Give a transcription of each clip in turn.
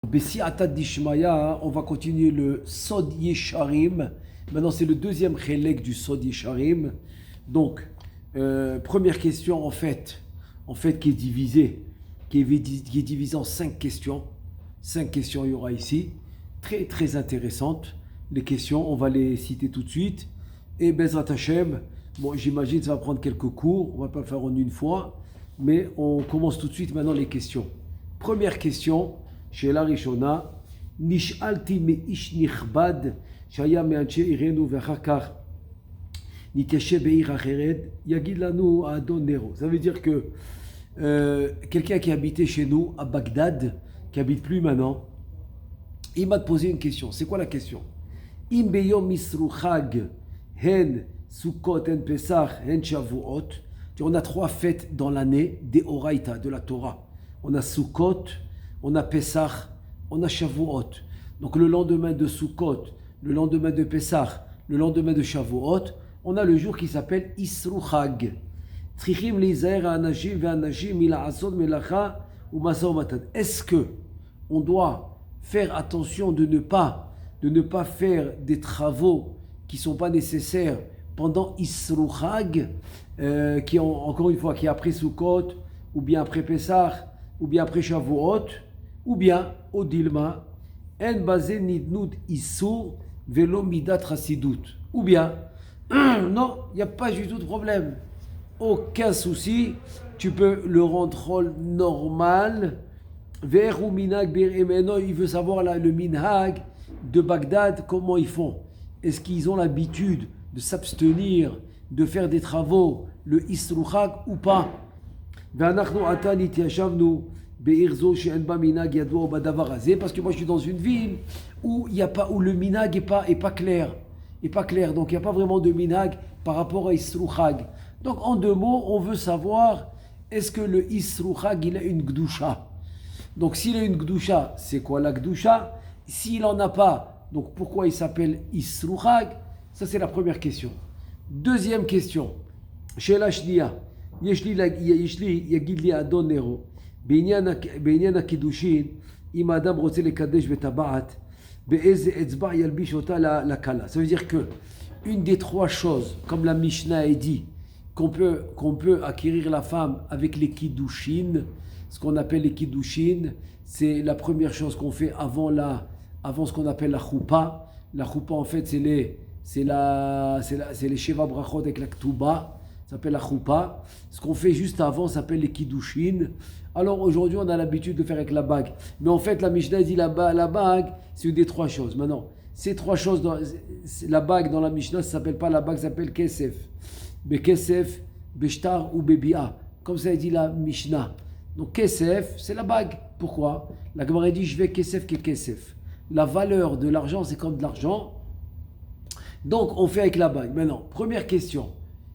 Bessiata Dishmaya, on va continuer le Sod Yesharim. Maintenant, c'est le deuxième chélek du Sod Yesharim. Donc, première question, en fait, qui est divisée, qui est divisée en 5 questions. 5 questions il y aura ici. Très, très intéressantes. Les questions, on va les citer tout de suite. Et Bezrat Hashem, bon, j'imagine que ça va prendre quelques cours. On ne va pas le faire en une fois. Mais on commence tout de suite maintenant les questions. Première question. שאלה ראשונה, נשאלתי מאיש נכבד שהיה מאנשי עירנו ואחר כך נתיישב בעיר אחרת, יגיד לנו האדון נרו. Ça veut dire que quelqu'un qui habitait chez nous à Bagdad, qui habite plus maintenant, il m'a posé une question. C'est quoi la question? אם ביום מסרו חג הן סוכות, הן פסח, הן שבועות, on a 3 fêtes dans l'année des Oraïta, de la Torah. On a Sukkot, on a Pesach, on a Shavuot. Donc le lendemain de Sukkot, le lendemain de Pesach, le lendemain de Shavuot, on a le jour qui s'appelle Isru Chag. Trichim lizaer anashim ve'anashim mila'asod melacha ou masa matan. Est-ce que on doit faire attention de ne pas faire des travaux qui sont pas nécessaires pendant Isru Chag, qui encore une fois qui est après Sukkot ou bien après Pesach ou bien après Shavuot, ou bien, au Dilma, en basé nidnud issur velo midat chasidut. Ou bien, non, il n'y a pas du tout de problème. Aucun souci, tu peux le rendre normal. Vers ou minag maintenant, il veut savoir le minhag de Bagdad, comment ils font. Est-ce qu'ils ont l'habitude de s'abstenir, de faire des travaux, le isruchag ou pas? Ve'anachnu ata nitiyashavnu parce que moi je suis dans une ville où le minag est pas clair, donc il n'y a pas vraiment de minag par rapport à Isruchag. Donc en 2 mots, on veut savoir est-ce que le Isruchag il a une gdusha. Donc s'il a une gdusha, c'est quoi la gdusha? S'il en a pas, donc pourquoi il s'appelle Isruchag? Ça c'est la première question. Deuxième question, chez la shnia, yeshli yagid li adon nero. בעניין הקידושין, אם האדם רוצה לקדש בטבעת, באיזה אצבע ילביש אותה לכלה. Ça veut dire que une des 3 choses, comme la Mishnah a dit, qu'on peut acquérir la femme avec les kiddushin, ce qu'on appelle les kiddushin, c'est la première chose qu'on fait avant ce qu'on appelle la choupa. La choupa en fait c'est les Sheva Brachot avec la Ktuba, ça s'appelle la choupa. Ce qu'on fait juste avant s'appelle les kiddushin. Alors aujourd'hui, on a l'habitude de faire avec la bague. Mais en fait, la Mishnah dit la bague, c'est une des 3 choses. Maintenant, ces 3 choses, la bague dans la Mishnah, ça ne s'appelle pas la bague, ça s'appelle kesef. Bekesef, beshtar ou bebia. Comme ça dit la Mishnah. Donc kesef, c'est la bague. Pourquoi? La Gemara dit, je vais kesef que kesef. La valeur de l'argent, c'est comme de l'argent. Donc, on fait avec la bague. Maintenant, première question.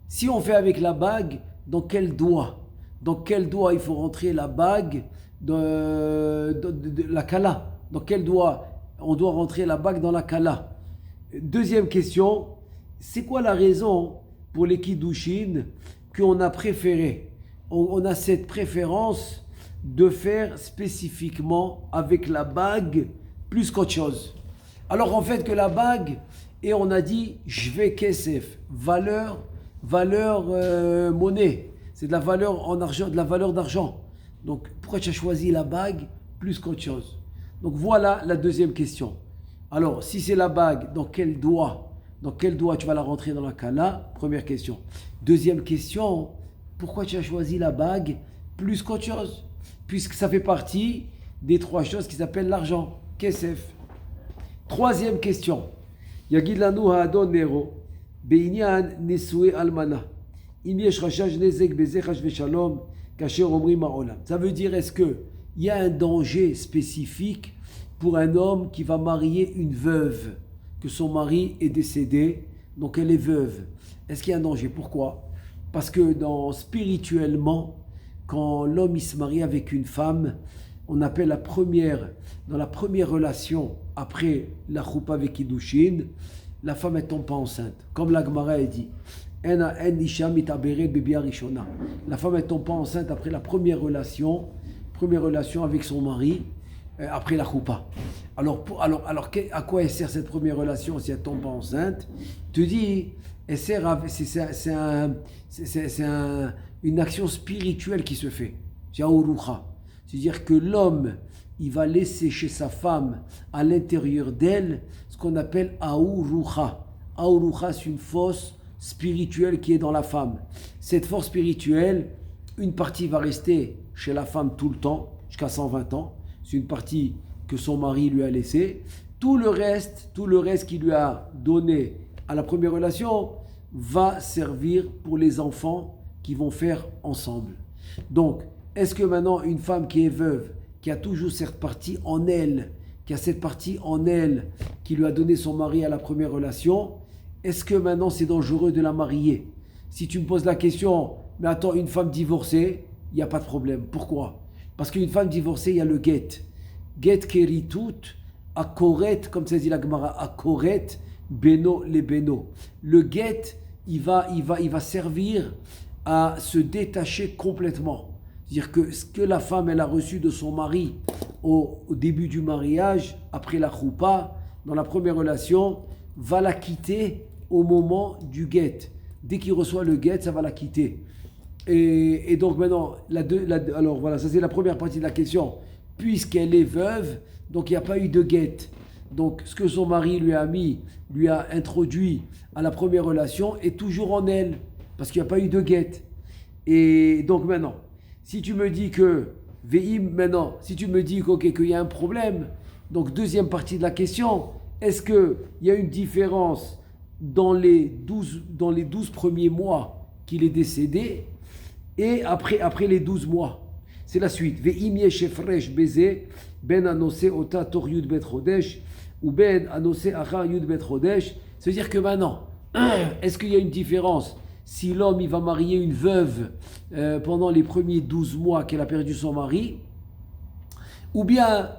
Si on fait avec la bague, dans quel doigt? Dans quel doigt il faut rentrer la bague de la kala? Dans quel doigt on doit rentrer la bague dans la kala? Deuxième question, c'est quoi la raison pour les kiddushin qu'on a préféré? On a cette préférence de faire spécifiquement avec la bague plus qu'autre chose. Alors en fait que la bague, et on a dit je vais kesef, valeur monnaie. C'est de la valeur en argent, de la valeur d'argent. Donc, pourquoi tu as choisi la bague plus qu'autre chose? Donc, voilà la deuxième question. Alors, si c'est la bague, dans quel doigt tu vas la rentrer dans la kala? Première question. Deuxième question, pourquoi tu as choisi la bague plus qu'autre chose? Puisque ça fait partie des 3 choses qui s'appellent l'argent. Kesef. Troisième question. Yagid lanu ha'adon nero, be'inyan nesue almana. Ça veut dire, est-ce qu'il y a un danger spécifique pour un homme qui va marier une veuve, que son mari est décédé, donc elle est veuve? Est-ce qu'il y a un danger? Pourquoi? Parce que spirituellement, quand l'homme il se marie avec une femme, on appelle dans la première relation, après la choupa avec Kiddushin, la femme ne tombe pas enceinte. Comme la Gemara a dit. La femme ne tombe pas enceinte après la première relation avec son mari. après la choupa. À quoi elle sert cette première relation si elle tombe pas enceinte? Te dis, elle sert une action spirituelle qui se fait. C'est Aouroucha. C'est-à-dire que l'homme, il va laisser chez sa femme, à l'intérieur d'elle, ce qu'on appelle Aouroucha. Aouroucha, c'est une force spirituelle qui est dans la femme. Cette force spirituelle, une partie va rester chez la femme tout le temps, jusqu'à 120 ans. C'est une partie que son mari lui a laissée. Tout le reste qu'il lui a donné à la première relation va servir pour les enfants qu'ils vont faire ensemble. Donc, est-ce que maintenant une femme qui est veuve, qui a toujours cette partie en elle, qui lui a donné son mari à la première relation, est-ce que maintenant c'est dangereux de la marier? Si tu me poses la question, mais attends, une femme divorcée, il n'y a pas de problème. Pourquoi? Parce qu'une femme divorcée, il y a le get. Get keritut, akoret, comme ça dit la Gemara, akoret, beno les beno. Le get, il va servir à se détacher complètement. C'est-à-dire que ce que la femme elle a reçu de son mari au début du mariage, après la choupa, dans la première relation, va la quitter au moment du get. Dès qu'il reçoit le get, ça va la quitter. Et donc maintenant, alors voilà, ça c'est la première partie de la question. Puisqu'elle est veuve, donc il n'y a pas eu de get. Donc ce que son mari lui a introduit à la première relation est toujours en elle, parce qu'il n'y a pas eu de get. Et donc maintenant, si tu me dis que qu'il y a un problème, donc deuxième partie de la question, est-ce qu'il y a une différence dans les 12 premiers mois qu'il est décédé et après les 12 mois? C'est la suite. Ve'im yeshefresh beze ben anose ota tor yud bet chodesh ou ben anose achar yud bet chodesh. C'est-à-dire que maintenant, est-ce qu'il y a une différence si l'homme il va marier une veuve pendant les premiers 12 mois qu'elle a perdu son mari, ou bien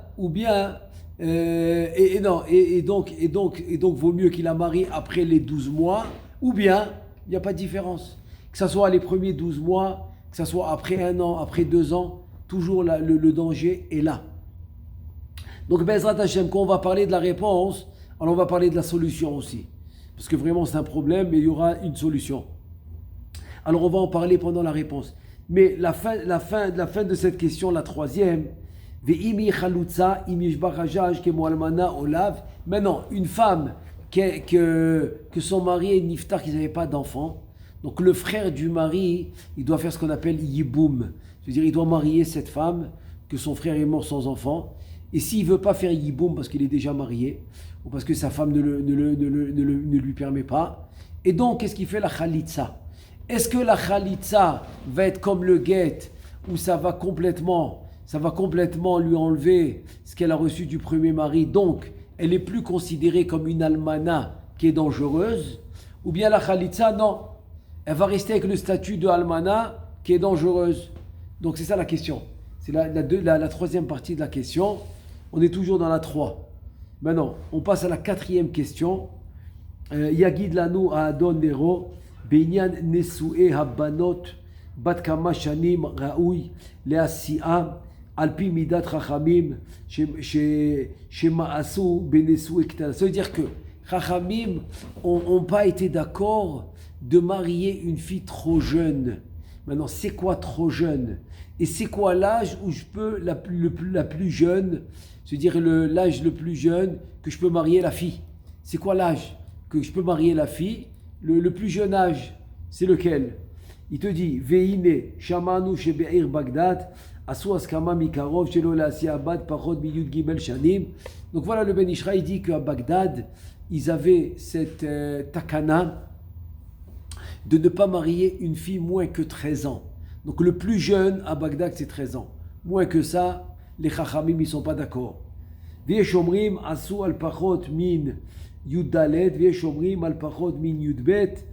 donc vaut mieux qu'il la marie après les 12 mois, ou bien il n'y a pas de différence. Que ce soit les premiers 12 mois, que ce soit après 1 an, après 2 ans, toujours le danger est là. Donc Bezrat Hashem, quand on va parler de la réponse, alors on va parler de la solution aussi. Parce que vraiment c'est un problème, mais il y aura une solution. Alors on va en parler pendant la réponse. Mais la fin de cette question, la troisième, maintenant, une femme que son mari est niftar, qu'ils n'avaient pas d'enfant, donc le frère du mari, il doit faire ce qu'on appelle yiboum. C'est-à-dire il doit marier cette femme que son frère est mort sans enfant. Et s'il ne veut pas faire yiboum parce qu'il est déjà marié, ou parce que sa femme ne lui permet pas, et donc qu'est-ce qu'il fait la khalitza? Est-ce que la khalitza va être comme le guet, où ça va complètement lui enlever ce qu'elle a reçu du premier mari, donc elle est plus considérée comme une almana qui est dangereuse, ou bien la khalitza, non, elle va rester avec le statut de almana qui est dangereuse. Donc c'est ça la question. C'est la troisième partie de la question. On est toujours dans la 3. Maintenant, on passe à la 4e question. Yagid lanu Adon Nero Binyan Nesue Habanot Bat Kama Shanim Raoui Leasia Alpi Midat Chachamim Shemaasu Benesue Ktana. Ça veut dire que Chachamim n'ont pas été d'accord de marier une fille trop jeune. Maintenant, c'est quoi trop jeune? Et c'est quoi l'âge où je peux, la plus jeune, c'est-à-dire l'âge le plus jeune que je peux marier la fille? C'est quoi l'âge que je peux marier la fille? Le plus jeune âge, c'est lequel? Il te dit, Veine, Shamanu Shebe'ir Bagdad, Asu Askama Mikarov, Shelo Lasi Abad, Parod Miyud Gimel Shanim. Donc voilà, le Ben Ishra, il dit qu'à Bagdad, ils avaient cette takana de ne pas marier une fille moins que 13 ans. Donc le plus jeune à Bagdad, c'est 13 ans. Moins que ça, les Chachamim, ils ne sont pas d'accord. V'yesh omrim asu al pachot min yud dalet, v'yesh omrim al pachot min yud bet.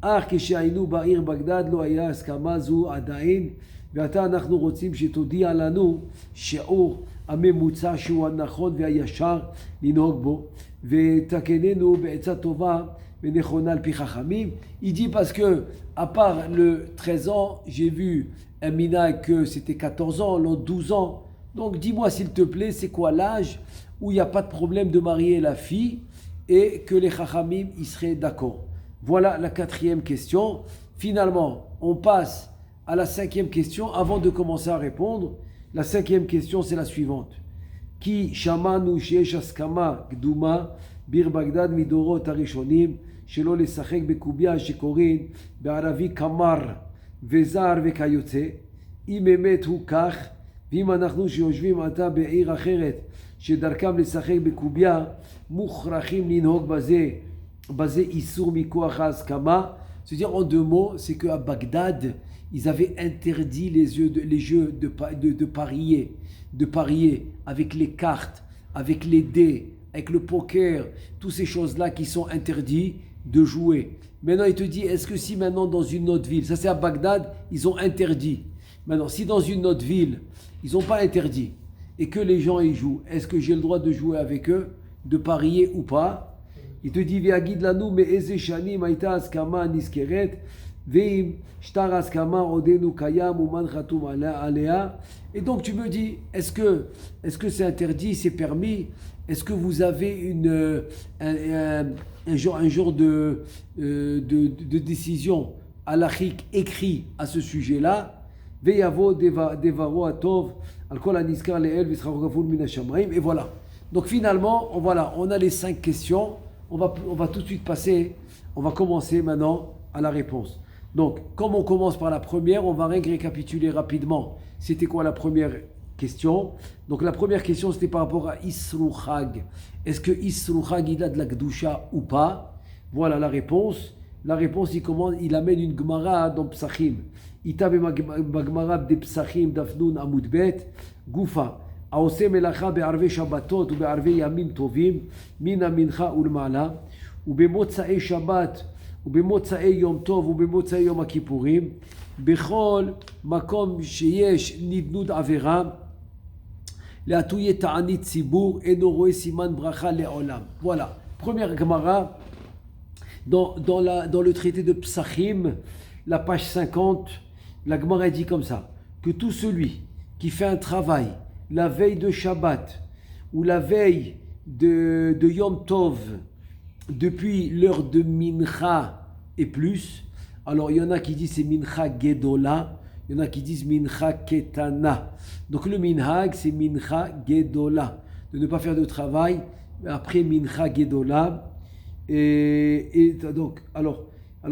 Ach כשהיינו בעיר בגדד לא היה הסכמה זו עדיין, ועתה אנחנו רוצים שתודיע לנו שיעור הממוצע שהוא הנכון והישר לנהוג בו, ותקננו בעצה טובה ונכונה על פי חכמים. Il dit parce que, à part le 13 ans, j'ai vu un minag que c'était 14 ans, l'autre 12 ans. Donc dis-moi s'il te plaît, c'est quoi l'âge où il n'y a pas de problème de marier la fille et que les chachamim y seraient d'accord. Voilà la 4e question. Finalement, on passe à la 5e question avant de commencer à répondre. La 5e question, c'est la suivante. Ki shamanu sheyesh askama gduma bir Bagdad midorot harishonim shelo lesachek bekubia shekorin be'aravi kamar vezar vekayotze im emet hu kach ואם אנחנו שיושבים עתה בעיר אחרת שדרכם לשחק בקוביה מוכרחים לנהוג בזה איסור מכוח ההסכמה. C'est-à-dire en 2 mots, c'est qu'à Bagdad, ils avaient interdit les jeux de parier avec les cartes, avec les dés, avec le poker, toutes ces choses-là qui sont interdites de jouer. Maintenant, il te dit, est-ce que si maintenant dans une autre ville, ça c'est à Bagdad, ils ont interdit. Maintenant, si dans une autre ville, ils n'ont pas interdit et que les gens y jouent, est-ce que j'ai le droit de jouer avec eux, de parier ou pas? Il te dit, Viagid lanu me'eze shanim haïta askama niskeret ve'im shtar askama odenu kayam uman khatum alea. Et donc tu me dis, est-ce que c'est interdit, c'est permis? Est-ce que vous avez un genre de décision halachique écrit à ce sujet-là? Et voilà. Donc finalement, on a les 5 questions. On va tout de suite passer, on va commencer maintenant à la réponse. Donc, comme on commence par la première, on va récapituler rapidement. C'était quoi la première question? Donc la première question, c'était par rapport à Isru Chag. Est-ce que Isru Chag, il a de la Gdusha ou pas? Voilà la réponse. La réponse, il amène une Gemara dans Psachim. Ita b'Gemara de Psachim d'Afnun Amud Bet, Gufa. העושה מלאכה בערבי שבתות ובערבי ימים טובים מן המנחה ולמעלה ובמוצאי שבת ובמוצאי יום טוב ובמוצאי יום הכיפורים בכל מקום שיש נדנוד עבירה להטויה תענית ציבור אינו רואה סימן ברכה לעולם. Voilà, première Gemara dans le traité de Psachim, la page 50, la Gemara dit comme ça, que tout celui qui fait un travail la veille de Shabbat ou la veille de Yom Tov depuis l'heure de Mincha et plus, alors il y en a qui disent c'est Mincha Gedola, il y en a qui disent Mincha Ketana. Donc le Minhag c'est Mincha Gedola, de ne pas faire de travail après Mincha Gedola. Et donc, alors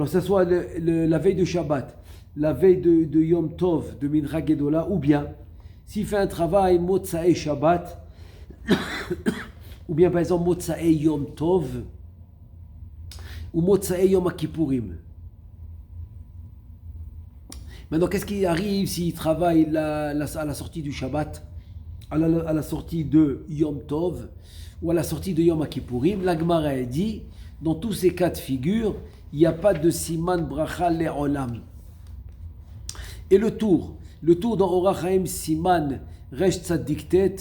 ça soit la veille de Shabbat, la veille de Yom Tov, de Mincha Gedola, ou bien s'il fait un travail Motsae Shabbat, ou bien par exemple Motsae Yom Tov, ou Motsae Yom Kippourim. Maintenant, qu'est-ce qui arrive s'il travaille à la sortie du Shabbat, à la sortie de Yom Tov, ou à la sortie de Yom Kippourim? La Gemara dit, dans tous ces cas de figure, il n'y a pas de Siman Bracha Le'olam. Et le tour dans Orach Chaim Siman Resh Tzadiktet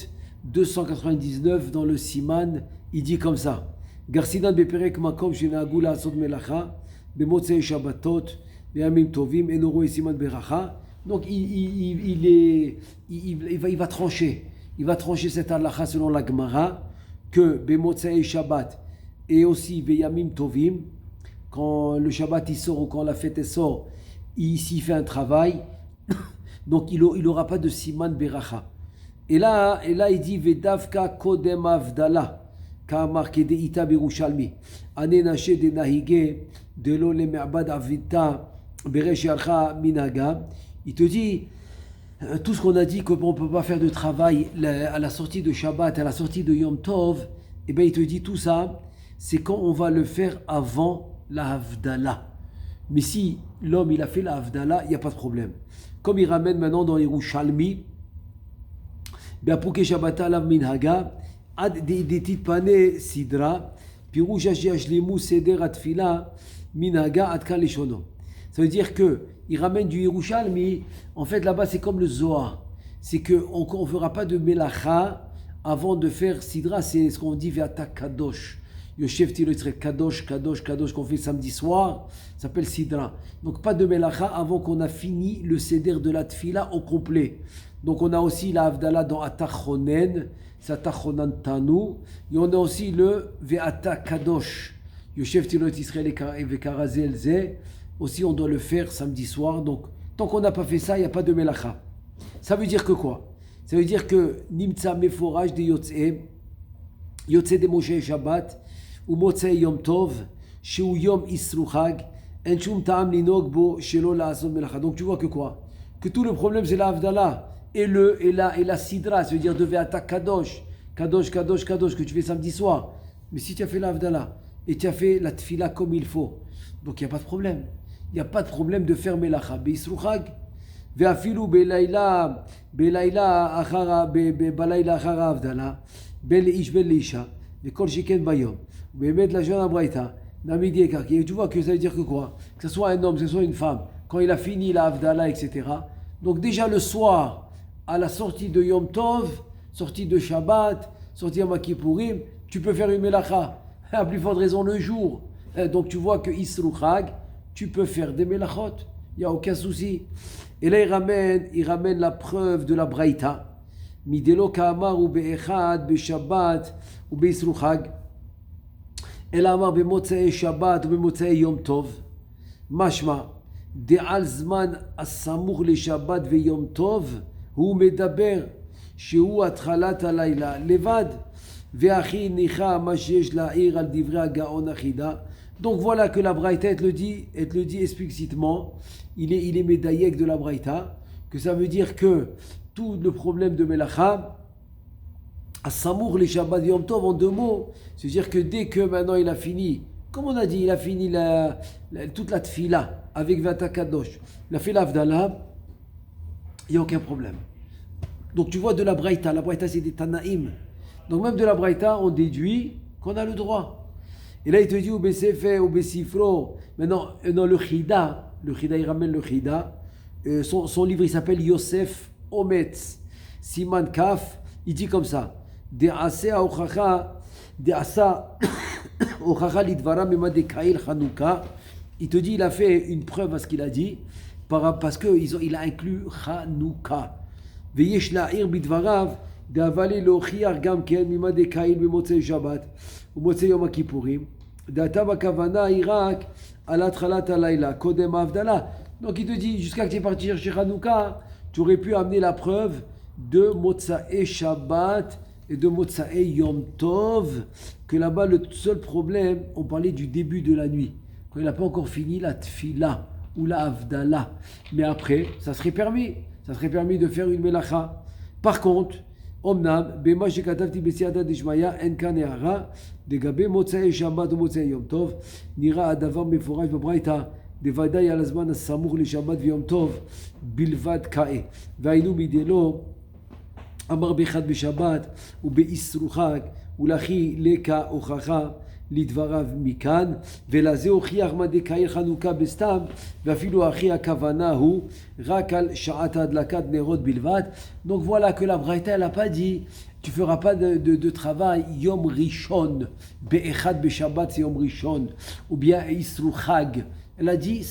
299 dans le Siman, il dit comme ça. Garsinan beperek makom shenahagu la'asot melacha bemotzei shabbatot be'yamim tovim eno roe siman beracha. Donc il va trancher. Il va trancher cette halacha selon la Gemara que bemotzei Shabbat et aussi be'yamim tovim, quand le Shabbat il sort ou quand la fête sort, s'il fait un travail, donc il n'aura pas de siman beracha. Et là il dit vedavka kodem avdala kamar kedeita birushalmi ane nashe de nahige de lo le me'abad avita beresh yalcha minaga. Il te dit tout ce qu'on a dit qu'on ne peut pas faire de travail à la sortie de Shabbat, à la sortie de Yom Tov, et bien il te dit tout ça, c'est quand on va le faire avant la Havdalah. Mais si l'homme il a fait la Havdalah, il n'y a pas de problème. Comme il ramène maintenant dans Yerushalmi, Be'apuke Shabbata alav minhaga, ad detit pane sidra, pirouj yashlimu seder atfila minhaga ad kan lishono. Ça veut dire que il ramène du Yerushalmi. En fait, là-bas, c'est comme le Zohar. C'est qu'on ne fera pas de melacha avant de faire sidra. C'est ce qu'on dit ve'ata kadosh. Yoshev Tilotzre kadosh, kadosh, kadosh, qu'on fait samedi soir, ça s'appelle sidra. Donc, pas de melacha avant qu'on a fini le seder de la tfila au complet. Donc on a aussi la Havdalah dans Atachonen, c'est Atachonan Tanu. Et on a aussi le Ve'ata Kadosh, Yoshev Tilot Israël et Vekarazel Ze. Aussi on doit le faire samedi soir. Donc tant qu'on n'a pas fait ça, il n'y a pas de Melacha. Ça veut dire que quoi? Ça veut dire que Nimtza Meforaj de Yotze de Moshe Shabbat, ou Motzei Yom Tov, Sheu Yom Isru Chag, En Shum Ta'am Linog Bo Shelo La'ason Melacha. Donc tu vois que quoi? Que tout le problème c'est la Havdalah et la Sidra, ça veut dire de Ve'ata Kadosh, Kadosh, Kadosh, Kadosh, que tu fais samedi soir. Mais si tu as fait la Havdalah et tu as fait la Tfila comme il faut, donc il n'y a pas de problème. Il n'y a pas de problème de faire Melacha. Be'isru Chag, Ve'afilu Be'layla Achara Be'layla Achara Havdalah, Be'leish Be'leisha, Ve'kol Sheken Bayom, Be'emet la Jana Braïta, Namidi Ekarki. Et tu vois que ça veut dire que quoi? Que ce soit un homme, que ce soit une femme, quand il a fini la Havdalah, etc. Donc déjà le soir, à la sortie de Yom Tov, sortie de Shabbat, sortie à Makipourim, tu peux faire une Melacha. À plus forte raison le jour. Donc tu vois que Isru Chag, tu peux faire des Melachot. Il n'y a aucun souci. Et là il ramène la preuve de la Braïta. Midelo Ka'amar ou Be'echad, Be'Shabbat ou Be'Isru Chag. El Amar Be'Motzei Shabbat ou Be'Motzei Yom Tov. Mashma. De'al Zman As-Samuch le Shabbat ve'Yom Tov. הוא מדבר שהוא התחלת הלילה לבד והכי ניחא מה שיש להעיר על דברי הגאון החידה. Donc voilà que la Braïta elle le dit explicitement, il est médaillek de la Braïta, que ça veut dire que tout le problème de Melacha à Samour les Shabbat Yom Tov en deux mots, c'est-à-dire que dès que maintenant il a fini, comme on a dit, il a fini toute la tfila avec Ve'ata Kadosh, il a fait l'Havdalah, il n'y a aucun problème. Donc tu vois de la Braïta c'est des Tanaïm. Donc même de la Braïta, on déduit qu'on a le droit. Et là il te dit ou Besefe ou Besifro. Maintenant, dans le Chida, il ramène le Chida. Son livre il s'appelle Yosef Ometz Siman Kaf. Il dit comme ça. De'asa Ochacha Lidvara Mema de Kail Chanukah. Il te dit, il a fait une preuve à ce qu'il a dit. Parce qu'il a inclus Chanukah. ויש להעיר בדבריו דאבלי להוכיח גם כן ממד קהיל במוצאי שבת ומוצאי יום הכיפורים. דעתה בכוונה היא רק על התחלת הלילה, קודם ההבדלה. Donc il te dit, jusqu'à que tu es parti chercher Hanouka, tu aurais pu amener la preuve de Motsae Shabbat et de Motsae Yom Tov, que là-bas le seul problème, on parlait du début de la nuit, quand il n'a pas encore fini la Tfila ou la Havdalah. Mais après, ça serait permis de faire une Melacha. Par contre, Omnam, Bema Shekatavti Besiada Dishmaya, Enkan Ehara, Degabe Motsae Shabbat ou Motsae Yom Tov, Nira Adavar Meforaj Babraita, Devadaï Alazman Samour le Shabbat Yom Tov, Bilvad Kae, Vainu Midelo, Amar Bechad Beshabbat, ou Beisru Chag, ou Lachi Leka Ochacha, לדבריו מכאן, ולזה הוכיח מדקאי חנוכה בסתם, ואפילו הכי הכוונה הוא רק על שעת הדלקת נרות בלבד. Donc voilà que la Braïta elle n'a pas dit tu feras pas de travail Yom Rishon, Be'echad Beshabbat c'est Yom Rishon, ou bien Isru Chag. Elle a dit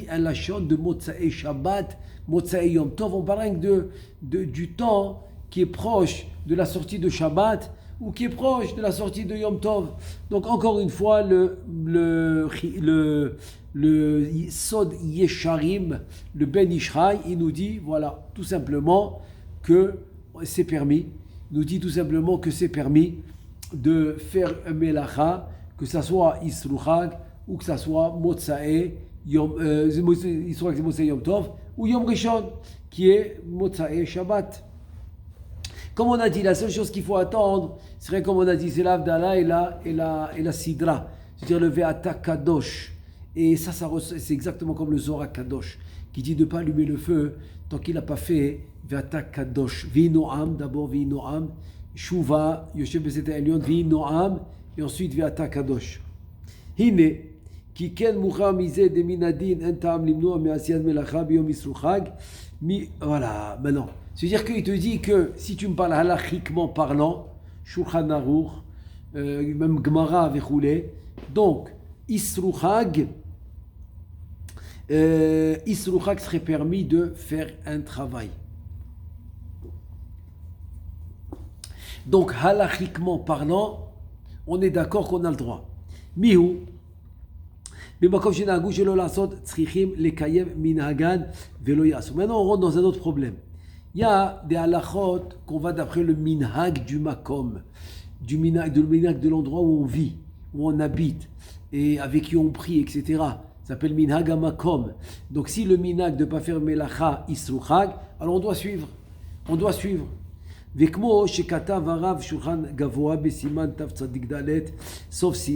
un lachon de Motsae Shabbat, Motsae Yom Tov. On parle du temps qui est proche de la sortie de Shabbat ou qui est proche de la sortie de Yom Tov. Donc encore une fois, le Sod Yesharim, le Ben Ishraï, il nous dit, voilà, tout simplement que c'est permis. Il nous dit tout simplement que c'est permis de faire un Melacha, que ça soit Isru Chag ou que ça soit Motsae Yom Tov ou Yom Rishon, qui est Motsae Shabbat. Comme on a dit, la seule chose qu'il faut attendre, serait comme on a dit, c'est l'Havdalah et la Sidra, c'est-à-dire le Ve'ata Kadosh. Et ça c'est exactement comme le Zohar Kadosh, qui dit de ne pas allumer le feu tant qu'il n'a pas fait Ve'ata Kadosh. V'inoam, d'abord V'inoam, Shuva, Yoshev Besete Elyon, V'inoam, et ensuite Ve'ata Kadosh. Hine, ki ken moucha mizeh de minadin en ta'am limnoa me'asiyat melacha biyom Isru Chag. Voilà, maintenant. C'est-à-dire qu'il te dit que si tu me parles halachiquement parlant, Shulchan Aruch, même Gemara avec Roulé, donc Isru Chag serait permis de faire un travail. Donc, halachiquement parlant, on est d'accord qu'on a le droit. Mihu, maintenant on rentre dans un autre problème. Il y a des halachot qu'on va d'après le minhag du makom, du minhag de l'endroit où on vit, où on habite, et avec qui on prie, etc. Ça s'appelle minhag à makom. Donc si le minhag de ne pas faire melacha isruchag, alors on doit suivre. On doit suivre. וכמו שכתב הרב שולחן גבוה בסימן תצ"ד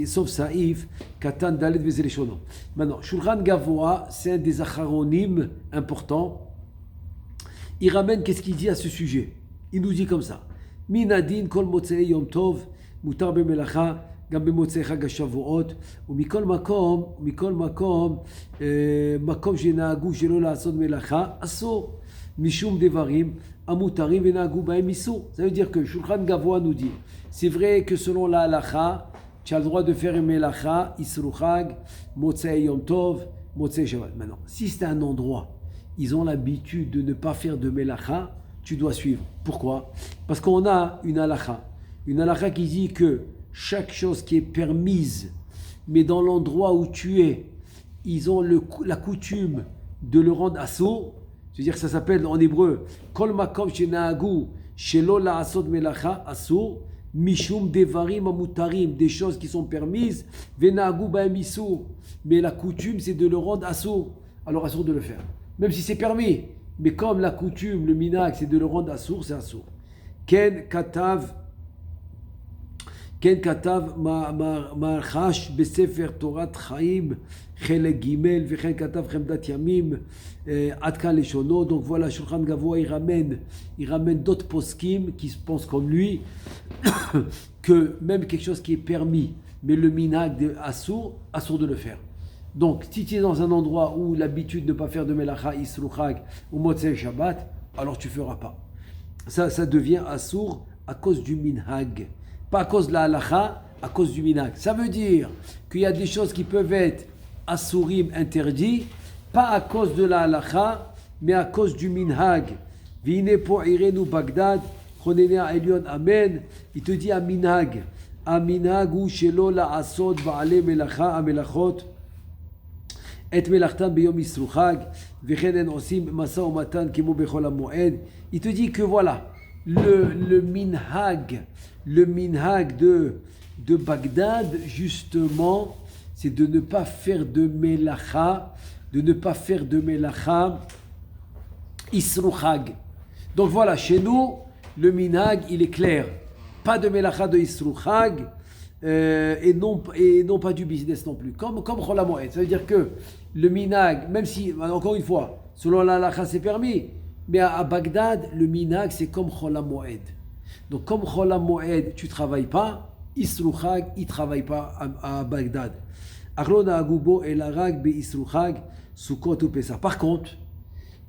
סוף סעיף קטן ד' וזה לשונו. Maintenant, Shulchan Gavoa, c'est un des acharonymes importants. Il ramène qu'est-ce qu'il dit à ce sujet. Il nous dit comme ça. מן הדין כל מוצאי יום טוב מותר במלאכה גם במוצאי חג השבועות ומכל מקום מקום שנהגו שלא לעשות מלאכה אסור משום דברים amutarim venagou baem isou. Ça veut dire que Shulchan Gavoa nous dit, c'est vrai que selon la halacha, tu as le droit de faire une melacha, isruchag, motzei yom tov, motzei shabbat. Maintenant, si c'est un endroit, ils ont l'habitude de ne pas faire de melacha, tu dois suivre. Pourquoi? Parce qu'on a une halacha qui dit que chaque chose qui est permise, mais dans l'endroit où tu es, ils ont la coutume de le rendre assourd. C'est-à-dire que ça s'appelle en hébreu Kol makom shenahagu shelo la'asot melacha asur mishum devarim amutarim, des choses qui sont permises venahagu ba'em isur, mais la coutume c'est de le rendre asur, alors asur de le faire, même si c'est permis, mais comme la coutume, le minhag c'est de le rendre asur, c'est asur. Ken katav marchash besefer Torat Chaim Chelek Gimel v'chen katav Chemdat Yamim Ad kan leshono. Donc voilà, Shulchan Gavoa il ramène d'autres poskim qui se pensent comme lui que même quelque chose qui est permis, mais le minhag de assour de le faire. Donc si tu es dans un endroit où l'habitude de ne pas faire de melacha isruchag ou motzei shabbat, alors tu ne feras pas. Ça devient assour à cause du minhag. Pas à cause de la halacha, à cause du minhag. Ça veut dire qu'il y a des choses qui peuvent être assourim interdits, pas à cause de la halacha, mais à cause du minhag. Vine po irenu Bagdad, chonene elyon amen. Il te dit à minhag ou shelo la asod ba'ale melacha amelachot et melachtan beyom isruchag vechenen osim masa umatan kimo bechol hamoed. Il te dit que voilà le minhag de Bagdad, justement, c'est de ne pas faire de melacha, isruchag. Donc voilà, chez nous, le minhag, il est clair. Pas de melacha de isruchag, et non pas du business non plus. Comme Chol HaMoed. Ça veut dire que le minhag, même si, encore une fois, selon la halacha, c'est permis, mais à Bagdad, le minhag, c'est comme Chol HaMoed. Donc, comme Chol HaMoed, tu ne travailles pas, Isruchag, il ne travaille pas à Bagdad. Par contre,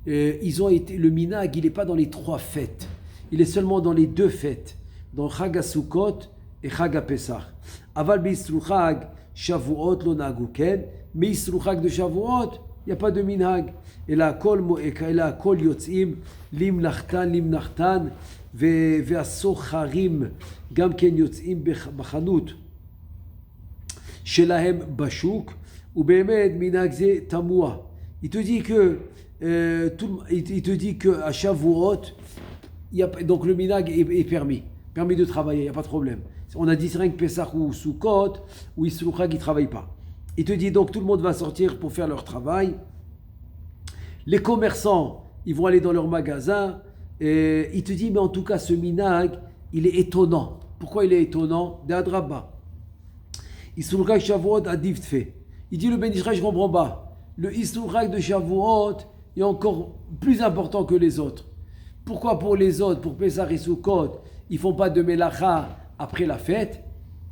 le minhag, il n'est pas dans les 3 fêtes. Il est seulement dans les 2 fêtes, dans Chag HaSukkot et Chag HaPesach. Aval Isruchag, Shavuot lo nagu ken, mais Isruchag de Shavuot, il n'y a pas de minhag. Et là, kol yotzim, limnachtan, והסוחרים גם כן יוצאים בחנות שלהם בשוק, ובאמת מנהג זה תמוה. Il te dit que à Shavuot, donc le minhag est permis de travailler, il n'y a pas de problème. On a dit c'est rien que Pesach ou Sukkot, ou Isruchag, il ne travaille pas. Il te dit donc tout le monde va sortir pour faire leur travail. Les commerçants, ils vont aller dans leur magasin. Et il te dit, mais en tout cas, ce minhag, il est étonnant. Pourquoi il est étonnant? D'Adraba. Isruchag Shavuot adif fait. Il dit, le Ben Israël, je ne comprends pas. Le Isruchag de Shavuot est encore plus important que les autres. Pourquoi pour les autres, pour Pesach et Sukkot, ils ne font pas de melacha après la fête,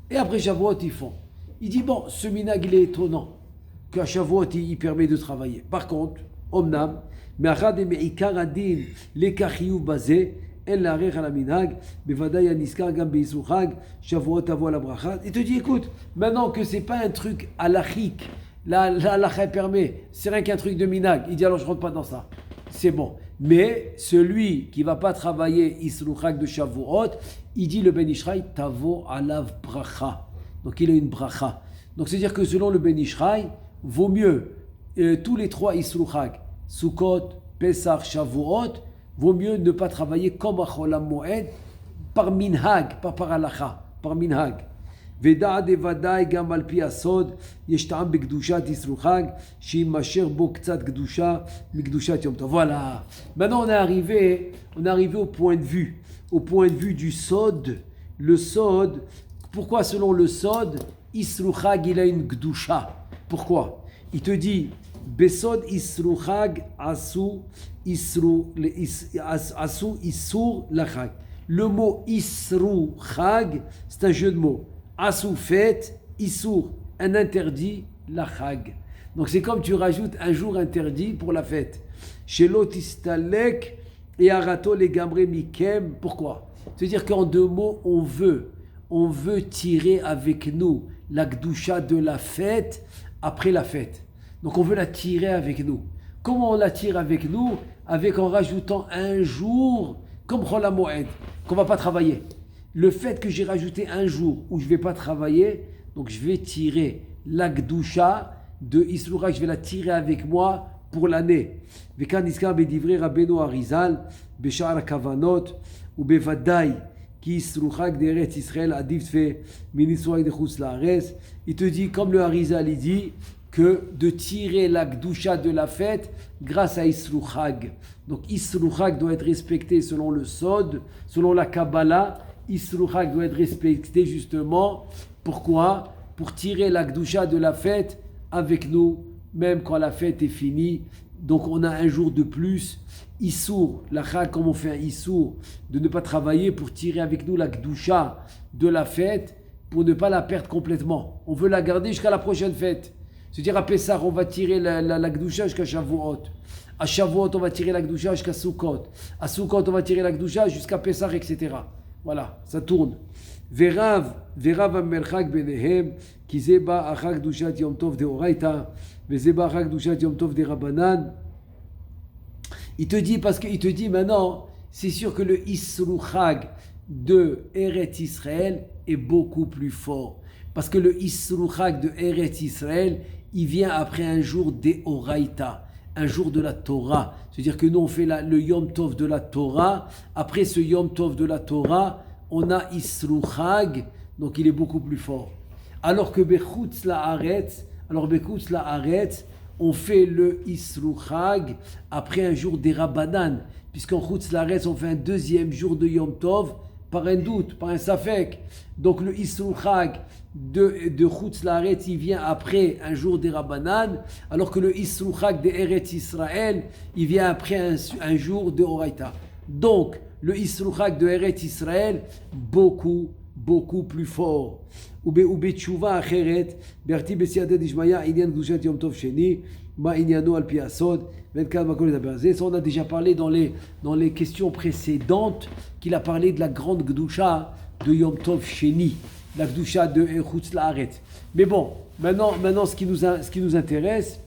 et après Shavuot, ils font? Il dit, bon, ce minhag, il est étonnant, qu'à Shavuot, il permet de travailler. Par contre, Omnam, il te dit, écoute, maintenant que c'est pas un truc halachique, la halacha permet, c'est rien qu'un truc de minhag. Il dit, alors je rentre pas dans ça. C'est bon. Mais celui qui va pas travailler Isruchag de Shavuot, il dit le Ben Ishraï, Tavo alav bracha. Donc il a une bracha. Donc c'est-à-dire que selon le Ben Ishraï, vaut mieux tous les trois Isru Chag, Sukkot, Pesach, Shavuot, vaut mieux ne pas travailler comme à Cholam Moed, par minhag, pas par halacha, par minhag. ודע דוודאי גם על פי הסוד יש טעם בקדושת ישרו חג שימשך בו קצת קדושה מקדושת יום טוב. Voilà. Maintenant on est arrivé au point de vue du sod. Le sod, pourquoi selon le sod, Yisru Chag il a une kdusha? Pourquoi? Il te dit Besod Yisru Chag asu Yisru Isur lachag. Le mot Yisru Chag, c'est un jeu de mots. Asou fête, Issour, un interdit, la chag. Donc c'est comme tu rajoutes un jour interdit pour la fête. Chez l'otistalek et arato les gamré mikem. Pourquoi? C'est-à-dire qu'en deux mots, on veut tirer avec nous la gdusha de la fête après la fête. Donc on veut la tirer avec nous. Comment on la tire avec nous? En rajoutant un jour, comme Chol HaMoed, qu'on ne va pas travailler. Le fait que j'ai rajouté un jour où je ne vais pas travailler, donc je vais tirer la gdusha de Yisru Chag, je vais la tirer avec moi pour l'année. וכאן נזכר בדברי רבנו אריזל בשער הכוונות ובוודאי כי ישרו חג בארץ ישראל עדיף מנישואי דחוץ לארץ. Il te dit, comme le Arizal il dit, que de tirer la gdusha de la fête grâce à Yisru Chag. Donc Yisru Chag doit être respecté selon le Sod, selon la Kabbalah. Yisru Chag doit être respecté justement. Pourquoi? Pour tirer la gdusha de la fête avec nous, même quand la fête est finie. Donc on a un jour de plus. Issour, la Chag, comme on fait un Issour, de ne pas travailler pour tirer avec nous la gdusha de la fête, pour ne pas la perdre complètement. On veut la garder jusqu'à la prochaine fête. C'est-à-dire à Pessah, on va tirer la gdusha jusqu'à Shavuot. À Shavuot, on va tirer la gdusha jusqu'à Sukkot. À Sukkot, on va tirer la gdusha jusqu'à Pessah, etc. Voilà, ça tourne. Verav amerchak benehem, ki zeba achak gdushat yom tov de oraita, vezeba achak gdushat yom tov de rabanan. Il te dit maintenant, c'est sûr que le Yisru Chag de Eretz Israël est beaucoup plus fort. Parce que le Yisru Chag de Eretz Israël, il vient après un jour des Oraita, un jour de la Torah. C'est-à-dire que nous, on fait le Yom Tov de la Torah. Après ce Yom Tov de la Torah, on a Yisru Chag, donc il est beaucoup plus fort. Alors que Bechutz La'aretz, on fait le Yisru Chag après un jour des Rabbanan. Puisqu'en Chutz La'aretz, on fait un deuxième jour de Yom Tov, par un doute, par un safek. Donc le Yisru Chag de Chutz La'aretz, il vient après un jour des Rabbanan, alors que le Yisru Chag de Eretz Israël, il vient après un jour de Oraita. Donc, le Yisru Chag de Eretz Israël, beaucoup plus fort. ובתשובה אחרת, בהרתי בסייעתא דשמיא, עניין קדושת יום טוב שני, מה עניינו על פי הסוד, ואין כאן מקום לדבר על זה. Ça, on a déjà parlé dans les questions précédentes, qu'il a parlé de la grande Gdusha de Yom Tov Sheni, la Gdusha de Chutz La'aretz. Mais bon, maintenant ce qui nous intéresse,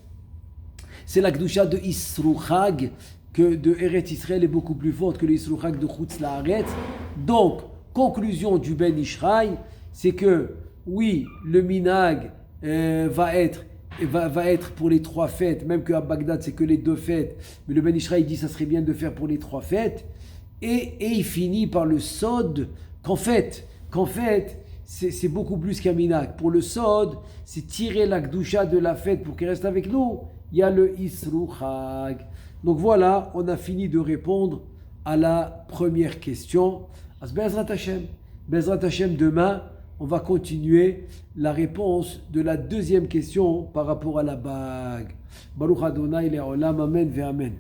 c'est la Gdusha de Yisru Chag, que de Eretz Israël est beaucoup plus forte que le Yisru Chag de Chutz La'aretz. Donc, conclusion du Ben Ishraï, c'est que oui, le minhag va être pour les trois fêtes, même qu'à Bagdad c'est que les deux fêtes, mais le Ben Ishraï dit ça serait bien de faire pour les trois fêtes, et il finit par le sod, qu'en fait c'est beaucoup plus qu'un minhag. Pour le sod, c'est tirer la gdusha de la fête pour qu'elle reste avec nous, il y a le Yisru Chag. Donc voilà, on a fini de répondre à la première question. Bezrat Hashem, demain, on va continuer la réponse de la deuxième question par rapport à la bague. Baruch Adonai Le'olam, Amen ve Amen.